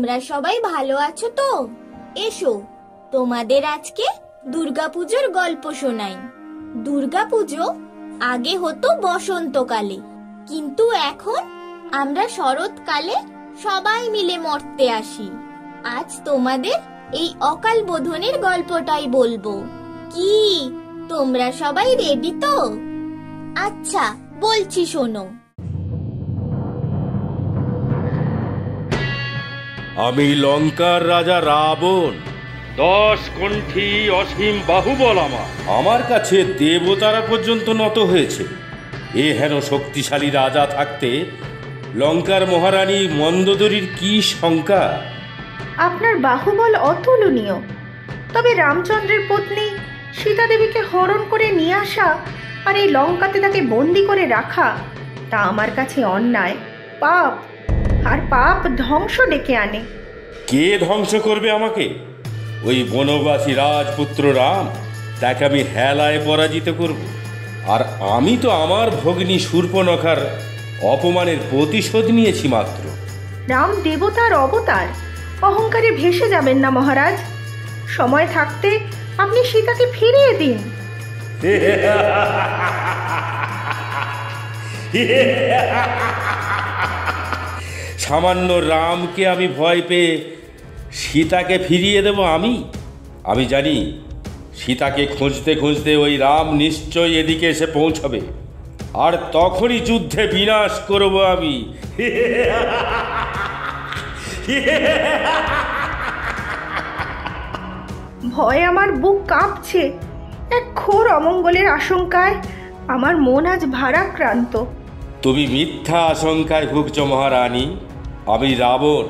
তোমরা সবাই ভালো আছো তো? এসো, তোমাদের আজকে দুর্গাপুজোর গল্প শোনাই। দুর্গাপুজো আগে হতো বসন্তকালে, কিন্তু এখন আমরা শরৎকালে সবাই মিলে মর্তে আসি। আজ তোমাদের এই অকাল বোধনের গল্পটাই বলবো। কি তোমরা সবাই রেডি তো? আচ্ছা, বলছি শোনো। আমি লঙ্কার রাজা রাবণ, 10 কণ্ঠী অসীম বাহুবল আমার কাছে দেবতারা পর্যন্ত নত হয়েছে। এ হেন শক্তিশালী রাজা থাকতে লঙ্কার মহারানী মন্দোদরীর কি শঙ্কা? আপনার বাহুবল অতুলনীয়, তবে রামচন্দ্রের পত্নী সীতা দেবীকে হরণ করে নিয়ে আসা আর এই লঙ্কাতে তাকে বন্দি করে রাখা, তা আমার কাছে অন্যায়, পাপ, আর পাপ ধ্বংস ডেকে আনে। কে ধ্বংস করবে আমাকে? ওই বনবাসী রাজপুত্র রাম, তাকে আমি হেলায় পরাজিত করব। আর আমি তো আমার ভগ্নী শূর্পণখার অপমানের প্রতিশোধ নিয়েছি মাত্র। রাম দেবতার অবতার, অহংকারে ভেসে যাবেন না মহারাজ। সময় থাকতে আপনি সীতাকে ফিরিয়ে দিন। সামান্য রামকে আমি ভয় পেয়ে সীতাকে ফিরিয়ে দেব? আমি জানি সীতাকে খুঁজতে খুঁজতে ওই রাম নিশ্চয়ই এদিকে এসে পৌঁছাবে, আর তখনই যুদ্ধে বিনাশ করব আমি। ভয়ে আমার বুক কাঁপছে। এক ঘোর অমঙ্গলের আশঙ্কায় আমার মন আজ ভারাক্রান্ত। তুমি মিথ্যা আশঙ্কায় ভুগছ মহারানী। আমি রাবণ,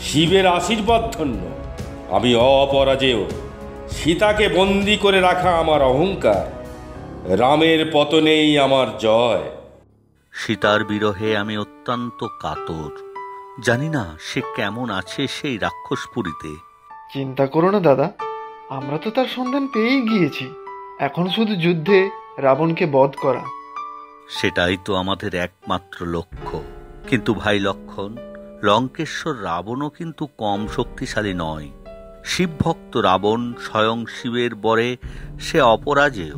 শিবের আশীর্বাদ ধন্য। আমি অপরাজেয়। সীতাকে বন্দি করে রাখা আমার অহংকার, রামের পতনেই আমার জয়। সীতার বিরহে আমি অত্যন্ত কাতর। জানি না সে কেমন আছে সেই রাক্ষসপুরীতে। চিন্তা করো না দাদা, আমরা তো তার সন্ধান পেয়েই গিয়েছি। এখন শুধু যুদ্ধে রাবণকে বধ করা। সেটাই তো আমাদের একমাত্র লক্ষ্য। কিন্তু ভাই লক্ষণ, লঙ্কেশ্বর রাবণও কিন্তু কম শক্তিশালী নয়। শিবভক্ত রাবণ স্বয়ং শিবের বরে সে অপরাজেয়।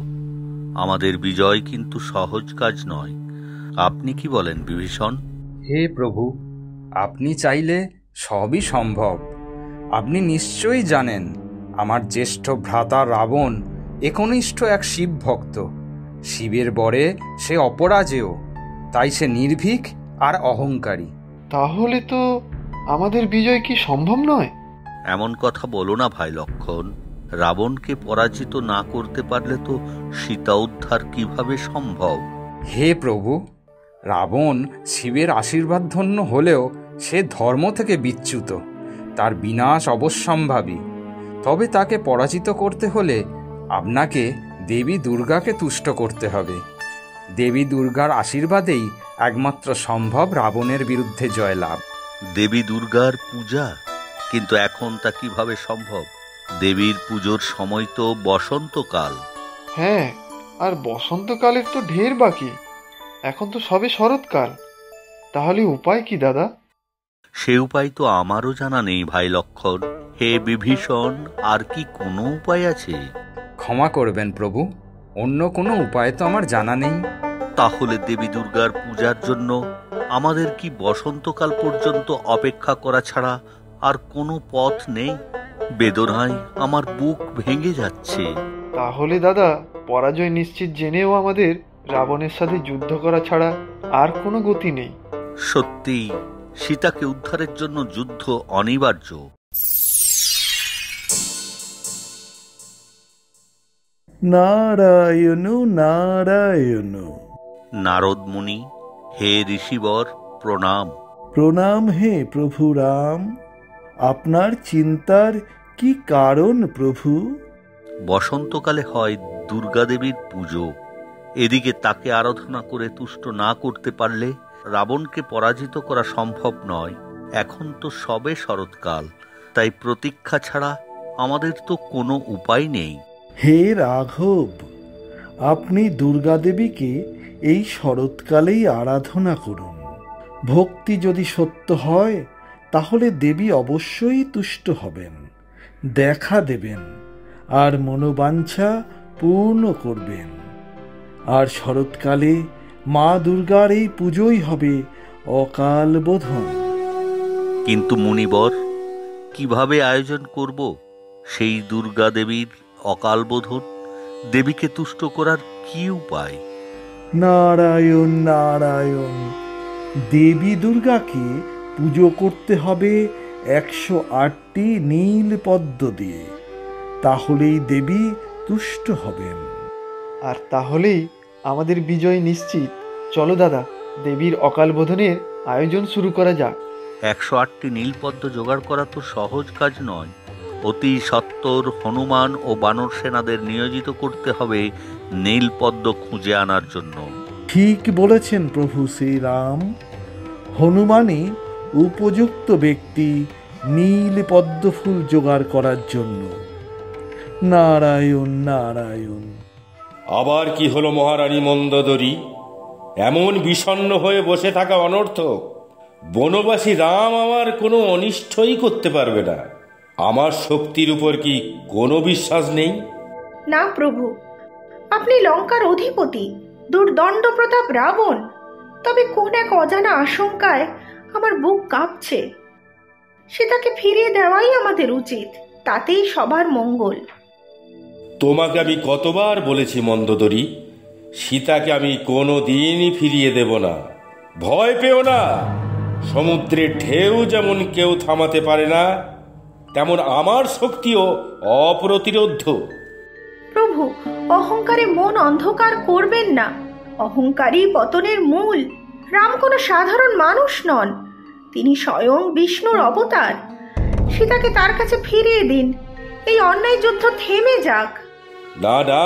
আমাদের বিজয় কিন্তু সহজ কাজ নয়। আপনি কি বলেন বিভীষণ? হে প্রভু, আপনি চাইলে সবই সম্ভব। আপনি নিশ্চয়ই জানেন আমার জ্যেষ্ঠ ভ্রাতা রাবণ একনিষ্ঠ এক শিব ভক্ত। শিবের বরে সে অপরাজেয়, তাই সে নির্ভীক আর অহংকারী। তাহলে তো আমাদের বিজয় কি সম্ভব নয়? এমন কথা বলো না ভাই লক্ষণ। রাবণকে পরাজিত না করতে পারলে তো সীতা উদ্ধার কিভাবে সম্ভব? হে প্রভু, রাবণ শিবের আশীর্বাদ ধন্য হলেও সে ধর্ম থেকে বিচ্যুত। তার বিনাশ অবশ্যম্ভাবী। তবে তাকে পরাজিত করতে হলে আপনাকে দেবী দুর্গাকে তুষ্ট করতে হবে। দেবী দুর্গার আশীর্বাদেই একমাত্র সম্ভব রাবণের বিরুদ্ধে জয়লাভ। দেবী দুর্গার পূজা? কিন্তু এখন তা কিভাবে সম্ভব? দেবীর পুজোর সময় তো বসন্তকাল। হ্যাঁ, আর বসন্তকালের তো ঢের বাকি। এখন তো সবে শরৎকাল। তাহলে উপায় কি দাদা? সে উপায় তো আমারও জানা নেই ভাই লক্ষণ। হে বিভীষণ, আর কি কোনো উপায় আছে? ক্ষমা করবেন প্রভু, অন্য কোনো উপায় তো আমার জানা নেই। তাহলে দেবী দুর্গার পূজার জন্য আমাদের কি বসন্তকাল পর্যন্ত অপেক্ষা করা ছাড়া আর কোনো পথ নেই? বেদনায় আমার বুক ভেঙে যাচ্ছে। তাহলে দাদা, পরাজয় নিশ্চিত জেনেও আমাদের রাবণের সাথে যুদ্ধ করা ছাড়া আর কোনো গতি নেই। সত্যি, সীতাকে উদ্ধারের জন্য যুদ্ধ অনিবার্য। নারায়ণ নারায়ণ। নারদ মুনি, হে ঋষিবর, প্রণাম। প্রণাম হে প্রভু রাম। আপনার চিন্তার কি কারণ প্রভু? বসন্তকালে হয় দুর্গা দেবীর পুজো। এদিকে তাকে আরাধনা করে তুষ্ট না করতে পারলে রাবণকে পরাজিত করা সম্ভব নয়। এখন তো সবে শরৎকাল, তাই প্রতীক্ষা ছাড়া আমাদের তো কোনো উপায় নেই। হে রাঘব, আপনি দুর্গা দেবীকে এই শরৎকালেই আরাধনা করুন। ভক্তি যদি সত্য হয় তাহলে দেবী অবশ্যই তুষ্ট হবেন, দেখা দেবেন আর মনোবাঞ্ছা পূর্ণ করবেন। আর শরৎকালে মা দুর্গার এই পুজোই হবে অকাল বোধন। কিন্তু মুনিবর, কিভাবে আয়োজন করব সেই দুর্গা দেবীর অকাল বোধন? দেবীকে তুষ্ট করার কি উপায়? নারায়ণ নারায়ণ, দেবী দুর্গাকে পুজো করতে হবে 108টি নীল পদ্ম দিয়ে, তাহলেই দেবী তুষ্ট হবেন। আর তাহলেই আমাদের বিজয় নিশ্চিত। চলো দাদা, দেবীর অকাল বোধনের আয়োজন শুরু করা যাক। 108টি নীলপদ্ম জোগাড় করা তো সহজ কাজ নয়। অতি সত্বর হনুমান ও বানর সেনাদের নিয়োজিত করতে হবে নীলপদ্ম খুঁজে আনার জন্য। ঠিক বলেছেন প্রভু শ্রীরাম, হনুমানই উপযুক্ত ব্যক্তি নীল পদ্ম ফুল জোগাড় করার জন্য। নারায়ণ নারায়ণ। আবার কি হলো মহারানী মন্দোদরী? এমন বিষণ্ণ হয়ে বসে থাকা অনর্থক। বনবাসী রাম আমার কোনো অনিষ্টই করতে পারবে না। আমার শক্তির উপর কি কোনো বিশ্বাস নেই? না প্রভু, আপনি লঙ্কার অধিপতি, দুর্দণ্ড প্রতাপ রাবণ। তবে কোন এক অজানা আশঙ্কায় আমার বুক কাঁপছে। সেটাকে ফিরিয়ে দেওয়াই আমাদের উচিত, তাতেই সবার মঙ্গল। তোমাকে আমি কতবার বলেছি মন্দোদরী, সীতাকে আমি কোনো দিনই ফিরিয়ে দেব না। ভয় পেও না। সমুদ্রের ঢেউ যেমন কেউ থামাতে পারে না, তেমন আমার শক্তিও অপ্রতিরোধ্য। প্রভু, অহংকারে মন অন্ধকার করবেন না। অহংকারই পতনের মূল। রাম কোনো সাধারণ মানুষ নন, তিনি স্বয়ং বিষ্ণুর অবতার। সীতাকে তার কাছে ফিরিয়ে দিন, এই অন্যায় যুদ্ধ থেমে যাক। না না,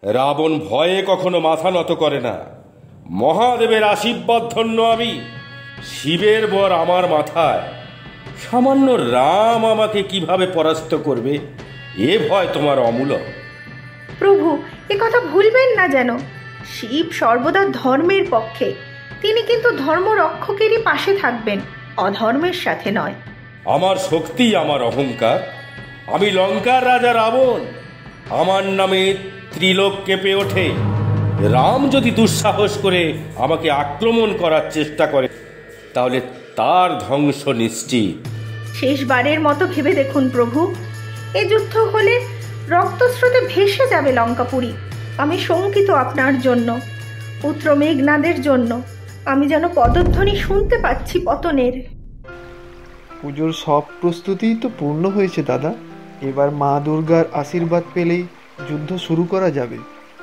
রাবণ ভয়ে কখনো মাথা নত করে না। মহাদেবের আশীর্বাদ ধন্য আমি। শিবের বর আমার মাথায়। সামান্য রাম আমাকে কিভাবে পরাস্ত করবে, এ ভয় তোমার অমূলক। প্রভু, এ কথা ভুলবেন না যেন। শিব সর্বদা ধর্মের পক্ষে, তিনি কিন্তু ধর্ম রক্ষকেরই পাশে থাকবেন, অধর্মের সাথে নয়। আমার শক্তি আমার অহংকার। আমি লঙ্কার রাজা রাবণ। আমার নামে ত্রিলোক কেঁপে ওঠে। রাম যদি দুঃসাহস করে আমাকে আক্রমণ করার চেষ্টা করে, তাহলে তার ধ্বংস নিশ্চিত। শেষবারের মতো ভেবে দেখুন প্রভু, এ যুদ্ধ হলে রক্তস্রোতে ভেসে যাবে লঙ্কাপুরী। আমি শঙ্কিত আপনার জন্য, পুত্র মেঘনাদের জন্য। আমি যেন পদধ্বনি শুনতে পাচ্ছি পতনের। পুজোর সব প্রস্তুতিই তো পূর্ণ হয়েছে দাদা। এবার মা দুর্গার আশীর্বাদ পেলেই যুদ্ধ শুরু করা যাবে।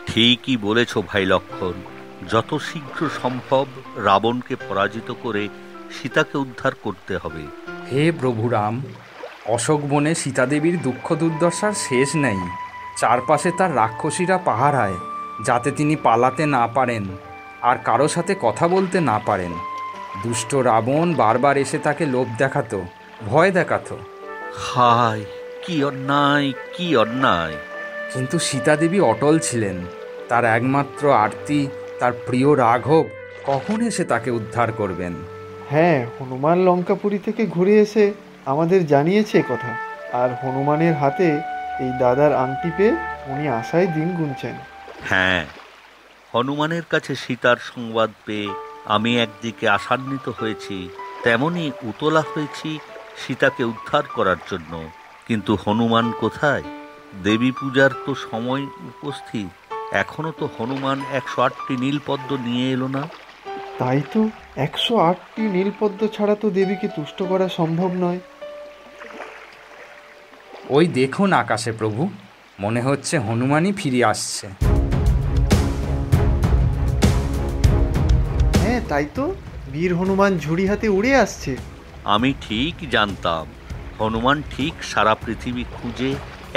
ঠিকই বলেছ ভাই লক্ষণ। যত শীঘ্র সম্ভব রাবণকে পরাজিত করে সীতাকে উদ্ধার করতে হবে। হে প্রভু রাম, অশোক বনে সীতাদেবীর দুঃখ দুর্দশার শেষ নেই। চারপাশে তার রাক্ষসীরা পাহারায়, যাতে তিনি পালাতে না পারেন আর কারো সাথে কথা বলতে না পারেন। দুষ্ট রাবণ বারবার এসে তাকে লোভ দেখাতো, ভয় দেখাতো। হায়, কি অন্যায়, কি অন্যায়! কিন্তু সীতাদেবী অটল ছিলেন। তার একমাত্র আরতি তার প্রিয় রাঘব কখন এসে তাকে উদ্ধার করবেন। হ্যাঁ, হনুমান লঙ্কাপুরী থেকে ঘুরে এসে আমাদের জানিয়েছে কথা। আর হনুমানের হাতে এই দাদার আংটি পেয়ে উনি আশায় দিন গুনছেন। হ্যাঁ, হনুমানের কাছে সীতার সংবাদ পেয়ে আমি একদিকে আশান্বিত হয়েছি, তেমনি উতলা হয়েছি সীতাকে উদ্ধার করার জন্য। কিন্তু হনুমান কোথায়? দেবী পূজার তো সময় উপস্থিত, এখনো তো হনুমান 108টি নীলপদ্ম নিয়ে এলো না। তাই তো, 108টি নীলপদ্ম ছাড়া তো দেবীকে তুষ্ট করা সম্ভব নয়। ওই দেখুন আকাশে প্রভু, মনে হচ্ছে হনুমানই ফিরে আসছে। হ্যাঁ তাই তো, বীর হনুমান ঝুড়ি হাতে উড়ে আসছে। আমি ঠিক জানতাম হনুমান ঠিক সারা পৃথিবী খুঁজে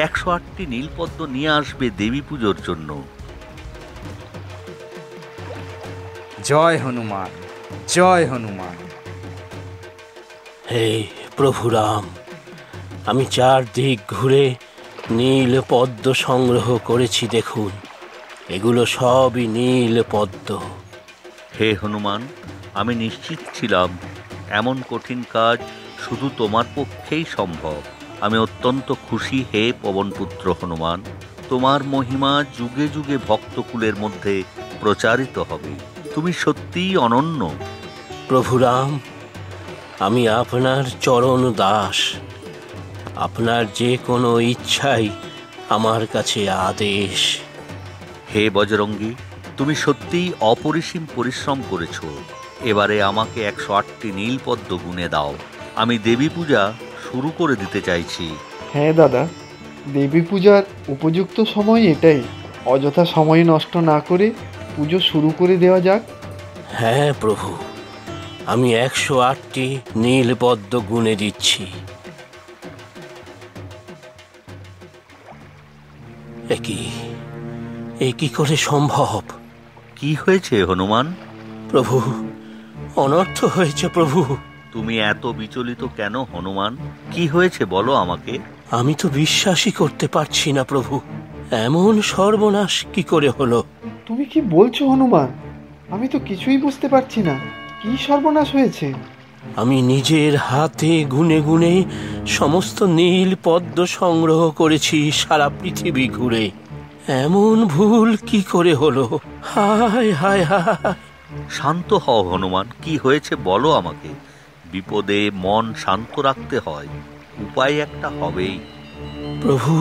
108টি নীলপদ্ম নিয়ে আসবে দেবী পুজোর জন্য। জয় হনুমান, জয় হনুমান। হে প্রভু রাম, আমি চারদিক ঘুরে নীল পদ্ম সংগ্রহ করেছি, দেখুন এগুলো সবই নীল পদ্ম। হে হনুমান, আমি নিশ্চিত ছিলাম এমন কঠিন কাজ শুধু তোমার পক্ষেই সম্ভব। আমি অত্যন্ত খুশি হে পবনপুত্র হনুমান। তোমার মহিমা যুগে যুগে ভক্তকুলের মধ্যে প্রচারিত হবে। তুমি সত্যিই অনন্য। প্রভু রাম, আমি আপনার চরণ দাস। আপনার যে কোনো ইচ্ছাই আমার কাছে আদেশ। হে বজরঙ্গী, তুমি সত্যিই অপরিসীম পরিশ্রম করেছ। এবারে আমাকে 108টি নীলপদ্ম গুণে দাও। আমি দেবী পূজা শুরু করে দিতে চাইছি। হ্যাঁ দাদা, দেবী পূজার উপযুক্ত সময় এটাই। অযথা সময় নষ্ট না করে পুজো শুরু করে দেওয়া যাক। হ্যাঁ প্রভু, আমি 108টি নীলপদ্ম গুণে দিচ্ছি। এ কি করে সম্ভব? কি হয়েছে হনুমান? প্রভু, অনর্থ হয়েছে প্রভু। তুমি এত বিচলিত কেন হনুমান? কি হয়েছে বলো আমাকে। আমি তো বিশ্বাসই করতে পারছি না প্রভু, এমন সর্বনাশ কি করে হলো? তুমি কি বলছো হনুমান? আমি তো কিছুই বুঝতে পারছি না। কি সর্বনাশ হয়েছে? আমি নিজের হাতে গুনে গুনে সমস্ত নীল পদ্ম সংগ্রহ করেছি সারা পৃথিবী ঘুরে। এমন ভুল কি করে হলো? হায় হায় হায়। শান্ত হও হনুমান, কি হয়েছে বলো আমাকে। বিপদে মন শান্ত রাখতে হয়, উপায় একটা হবেই। প্রভু,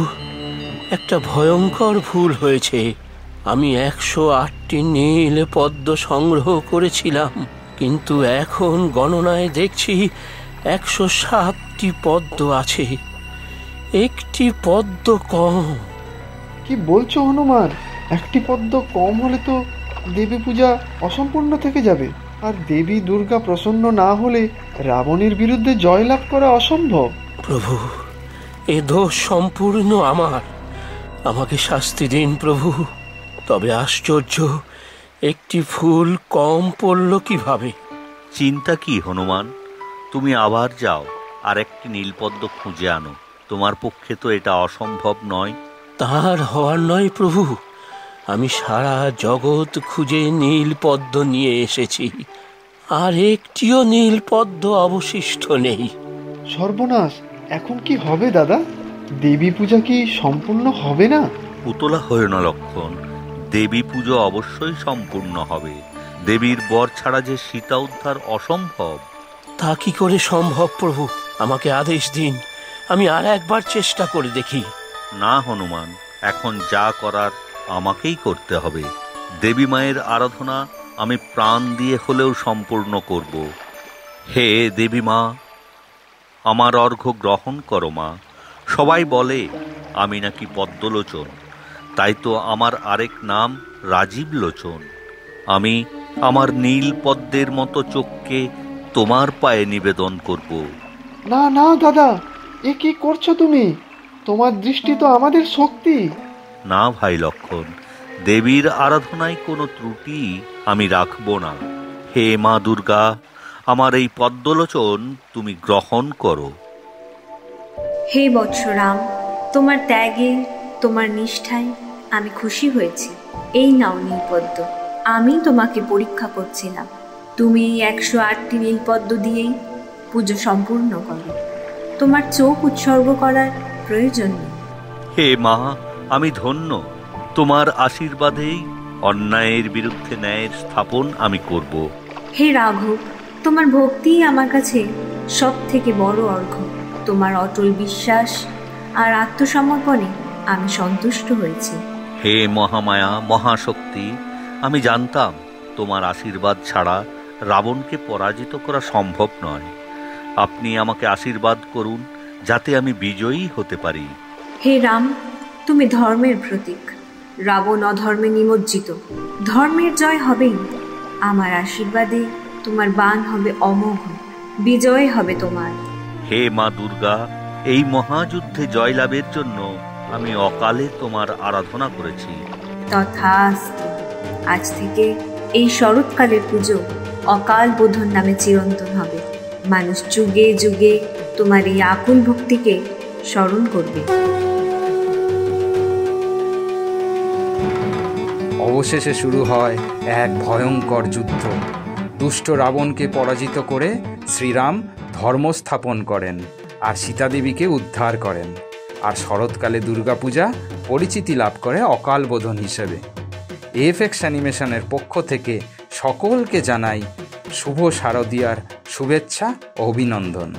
একটা ভয়ঙ্কর ভুল হয়েছে। আমি 108টি নীল পদ্ম সংগ্রহ করেছিলাম, কিন্তু এখন গণনায় দেখছি 107টি পদ্ম আছে। একটি পদ্ম কম। কি বলছো হনুমান? একটি পদ্ম কম হলে তো দেবী পূজা অসম্পূর্ণ থেকে যাবে। আর দেবী দুর্গা প্রসন্ন না হলে রাবণের বিরুদ্ধে জয়লাভ করা অসম্ভব। প্রভু, এ দোষ সম্পূর্ণ আমার। আমাকে শাস্তি দিন প্রভু। তবে আশ্চর্য, একটি ফুল কম পড়ল কিভাবে? চিন্তা কি হনুমান, তুমি আবার যাও আর একটি নীলপদ্ম খুঁজে আনো। তোমার পক্ষে তো এটা অসম্ভব নয়। তার হওয়ার নয় প্রভু। আমি সারা জগৎ খুঁজে নীল পদ্ম নিয়ে এসেছি, আর একটিও নীল পদ্ম অবশিষ্ট নেই। সর্বনাশ! এখন কি হবে দাদা? দেবী পূজা কি সম্পূর্ণ হবে না? উতলা হয়ে না লক্ষণ, দেবী পুজো অবশ্যই সম্পূর্ণ হবে। দেবীর বর ছাড়া যে সীতা উদ্ধার অসম্ভব। তা কি করে সম্ভব প্রভু? আমাকে আদেশ দিন, আমি আর একবার চেষ্টা করে দেখি। না হনুমান, এখন যা করার আমাকেই করতে হবে। দেবী মায়ের আরাধনা আমি প্রাণ দিয়ে হলেও সম্পূর্ণ করব। হে দেবী মা, আমার অর্ঘ্য গ্রহণ করো মা। সবাই বলে আমি নাকি পদ্মলোচন, তাই তো আমার আরেক নাম রাজীব লোচন। আমি আমার নীল পদ্মের মতো চোখকে তোমার পায়ে নিবেদন করব। না না দাদা, এ কি করছো তুমি? তোমার দৃষ্টি তো আমাদের শক্তি। না ভাই লক্ষণ, দেবীর আরাধনায় কোনো ত্রুটি আমি রাখব না। হে মা দুর্গা, আমার এই পদ্মলোচন তুমি গ্রহণ করো। হে বৎস রাম, তোমার ত্যাগে, তোমার নিষ্ঠায় আমি খুশি হয়েছি। এই নাও নীলপদ্ম। আমি তোমাকে পরীক্ষা করছিলাম। তুমি এই 108টি নীলপদ্ম দিয়েই পুজো সম্পূর্ণ করো। তোমার চোখ উৎসর্গ করার প্রয়োজন নেই। হে মা, আমি ধন্য। তোমার আশীর্বাদেই অন্যায়ের বিরুদ্ধে ন্যায়ের স্থাপন আমি করব। হে রাঘব, তোমার ভক্তিই আমার কাছে সব থেকে বড় অর্ঘ্য। তোমার অটল বিশ্বাস আর আত্মসমর্পণে আমি সন্তুষ্ট হয়েছি। হে মহামায়া, মহাশক্তি, আমি জানতাম তোমার আশীর্বাদ ছাড়া রাবণকে পরাজিত করা সম্ভব নয়। আপনি আমাকে আশীর্বাদ করুন যাতে আমি বিজয়ী হতে পারি। হে রাম, তুমি ধর্মের প্রতীক। রাবণ অধর্মে নিমজ্জিত, ধর্মের জয় হবেই। আমার আশীর্বাদে তোমার বাণ হবে অমোঘ, বিজয় হবে তোমার। হে মা দুর্গা, এই মহাযুদ্ধে জয়লাভের জন্য আমি অকালে তোমার আরাধনা করেছি। তথাস্তু। আজ থেকে এই শরৎকালের পুজো অকাল বোধন নামে চিরন্তন হবে। মানুষ যুগে যুগে তোমার এই আকুল ভক্তিকে স্মরণ করবে। অবশেষে শুরু হয় এক ভয়ঙ্কর যুদ্ধ। দুষ্ট রাবণকে পরাজিত করে শ্রীরাম ধর্ম স্থাপন করেন আর সীতাদেবীকে উদ্ধার করেন। আর শরৎকালে দুর্গাপূজা পরিচিতি লাভ করে অকাল বোধন হিসেবে। এফএক্স অ্যানিমেশনের পক্ষ থেকে সকলকে জানাই শুভ শারদীয়ার শুভেচ্ছা ও অভিনন্দন।